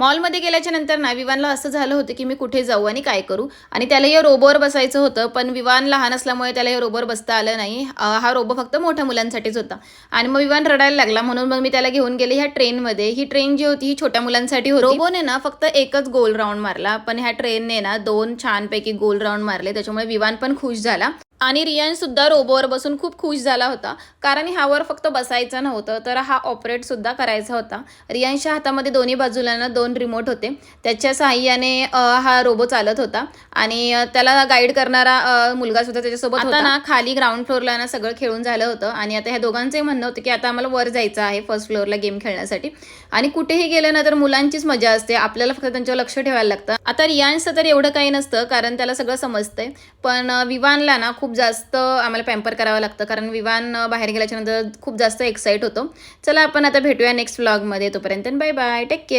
मॉलमध्ये गेल्याच्या नंतर ना विवानला असं झालं होतं की मी कुठे जाऊ आणि काय करू, आणि त्याला या रोबोवर बसायचं होतं, पण विवान लहान असल्यामुळे त्याला या रोबोवर बसता आलं नाही. हा रोबो फक्त मोठ्या मुलांसाठीच होता. आणि मग विवान रडायला लागला, म्हणून मग मी त्याला घेऊन गेले ह्या ट्रेनमध्ये. ही ट्रेन जी होती ही छोट्या मुलांसाठी होती. रोबोने ना फक्त एकच गोल राऊंड मारला, पण ह्या ट्रेनने ना 2 छानपैकी गोल राऊंड मारले. त्याच्यामुळे विवान पण खुश झाला आणि रियान सुद्धा रोबोवर बसून खूप खुश झाला होता, कारण ह्यावर फक्त बसायचं नव्हतं, तर हा ऑपरेट सुद्धा करायचा होता. रियानच्या हातामध्ये दोन्ही बाजूला ना 2 रिमोट होते. त्याच्या साहाय्याने हा रोबो चालत होता आणि त्याला गाईड करणारा मुलगा सुद्धा त्याच्यासोबत होता. आता ना खाली ग्राउंड फ्लोअरला ना सगळं खेळून झालं होतं आणि आता ह्या दोघांचंही म्हणणं होतं की आता आम्हाला वर जायचं आहे फर्स्ट फ्लोअरला गेम खेळण्यासाठी. आणि कुठेही गेलं ना तर मुलांचीच मजा असते, आपल्याला फक्त त्यांच्यावर लक्ष ठेवायला लागतं. आता रियानचं तर एवढं काही नसतं, कारण त्याला सगळं समजतंय, पण विवानला ना खूप जास्त आम्हाला पॅम्पर करावं लागतं, कारण विवान बाहेर गेल्याच्यानंतर खूप जास्त एक्साइट होतो. चला आपण आता भेटूया नेक्स्ट व्लॉगमध्ये. तोपर्यंत बाय बाय, टेक केअर.